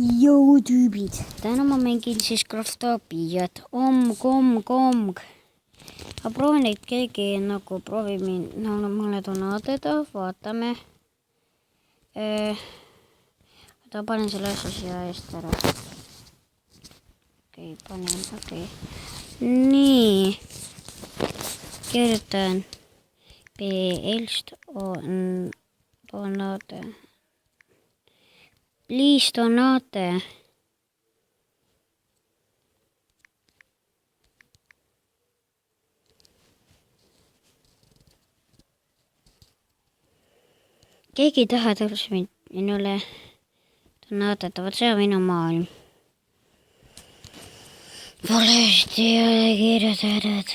Jõu tüübid, täna ma mängin siis Craftopiat, Kong. Ma proovin, et keegi nagu proovib mulle donaatida, vaatame. Ta panen selle asja siia eest ära. Okei. Nii. Kirjutan PL-st on donaate. Please donaate. Keegi ei taha täpselt minule donaatata, vot see on minu maailm. Valesti ei ole kirjutatud.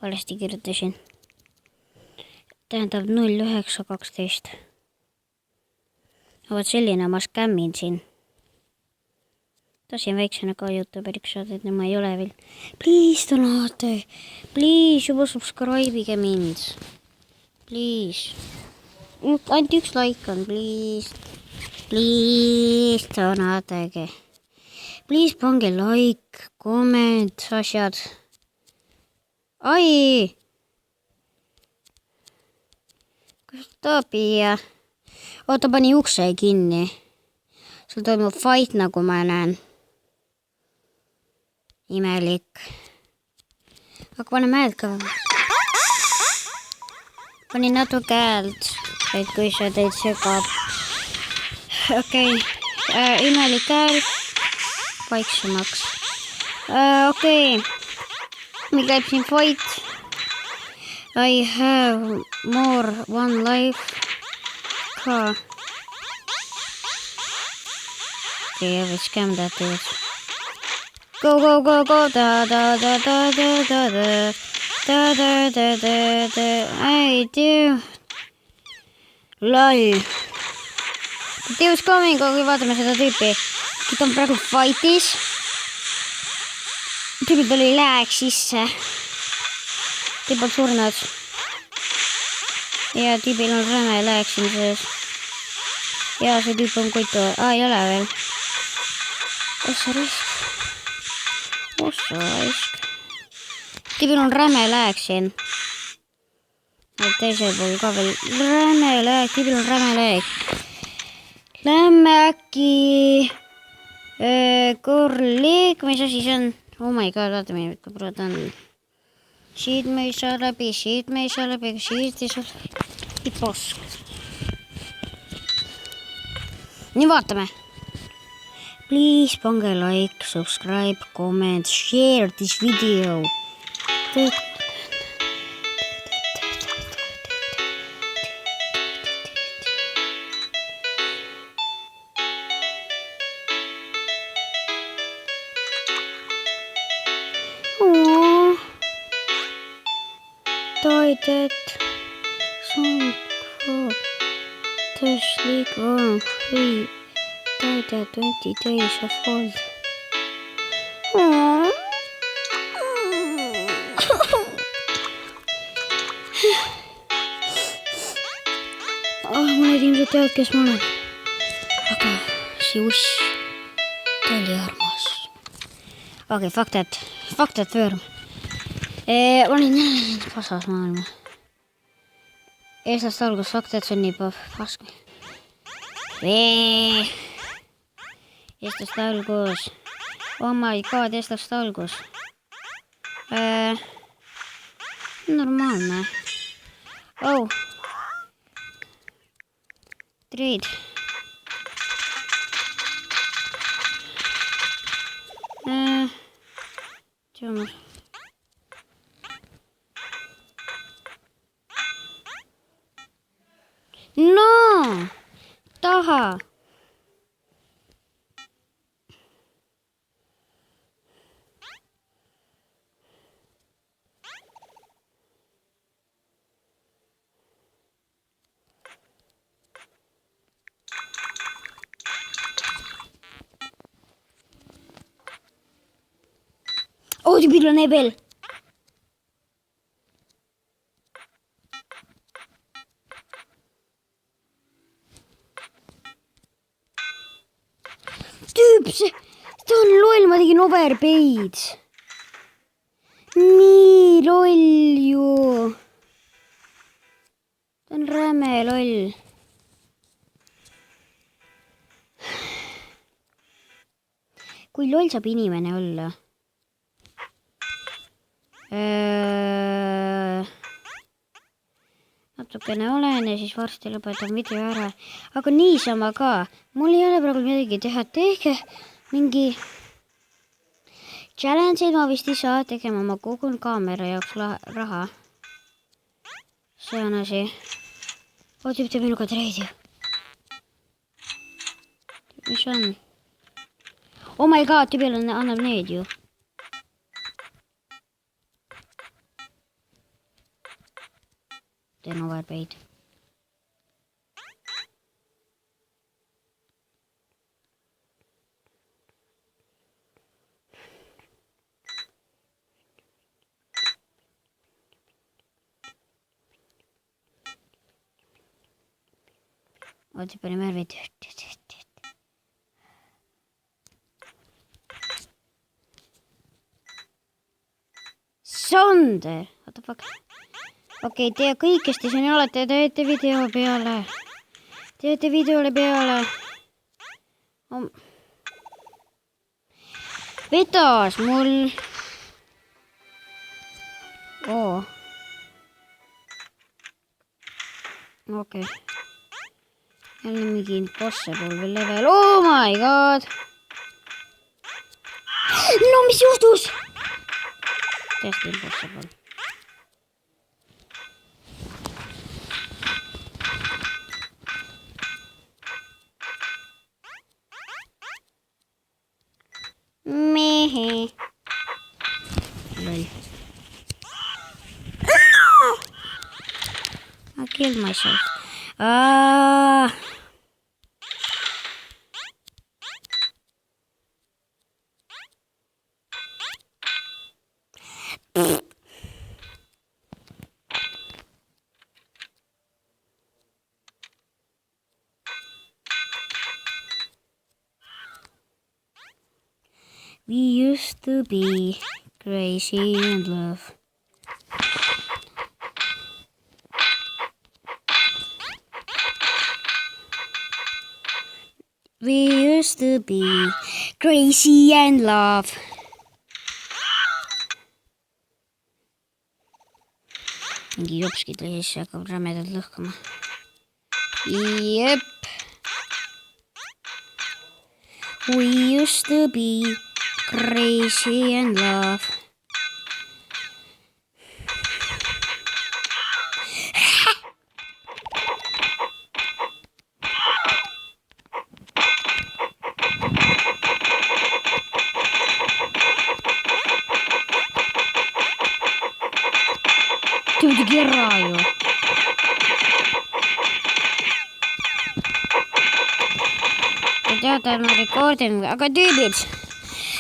Valesti kirjutasin. Tähendab 0912. Vot selline ma skämmin siin. Tahtsin väiksena ka YouTuberiks saada, et ma ei ole veel. Please donaate. Please juba subscribe'ige mind. Please. Ainult üks like on. Please. Please donaatege. Please pange like, comment, asjad. Ai! Craftopiat. Oota, pani ukse kinni. Sul toimub fight, nagu ma näen. Imelik. Aga pane häält ka. Pani natuke häält, et kui sa teid segab. Okei. Imelik hääl. Vaiksemaks. Okei. Meil käib siin fight. I have more one life. Ka. Okei, I will scam that dude. Go. Hey, dude. Lol. Dude's coming, kui vaatame seda tüüpi. Ta on praegu fightis. Tüübil tuli lääg sisse. Tüüp on surnud. Ja tüübil on räme lääg siin sees. Ja see tüüp on koitu. Ei ole veel. Ossa risk. Tüübil on räme lääg siin. Teisel pool ka veel räme lääg. Tüübil on räme lääg. Lämme äkki korlik, mis asi see on? Oh my god, vaata meie võtta on. Siit me ei saa läbi, siit ei saa läbi. Pask. Nii vaatame. Please pange like, subscribe, comment, share this video. Toidet some crop to sleep on free toidet 20 days of old. Mõned inimesed teavad, kes ma olen. Aga see uss, ta oli armas. Okei, fuck that firm. Ma olin jälle pasas maailma. Eestast algus faktet sunnib pask. Eestast algus. Oh my god, eestast algus. Normaalne. Oh. Trade. Tjummer. No! Taha! tüübil on ebel. Tüüp, ta on loll, ma tegin overpaid. Nii loll ju. Ta on räme loll. Kui loll saab inimene olla? Natukene olen ja siis varsti lõpetan video ära. Aga niisama ka. Mul ei ole praegu midagi teha. Tehke mingi challenge'id ma vist ei saa tegema. Ma kogun kaamera jaoks raha. See on asi. Tüüp teeb minuga treidi. Mis on? Oh my god, tüübil annab need ju. Teen overpaid. Oota, pani märvid. Sander, what the fuck? Okei, te kõikesti siin olete, teete video peale. Teete videole peale. Vedas mul. Okei. Jälle mingi impossible level. Oh my god. No mis juhtus? Täiesti impossible. Mehe. Lol. No! I killed myself. We used to be crazy in love. We used to be crazy and love. Mingi jopskid või siis hakkab rämedalt lõhkama. Jep. We used to be crazy and love. Tüüdi kerra ju. Te teate, et ma rekordin, aga tüübid.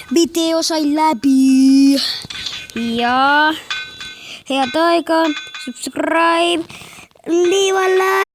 Video sai läbi. Ja head aega. Subscribe. Leave a like.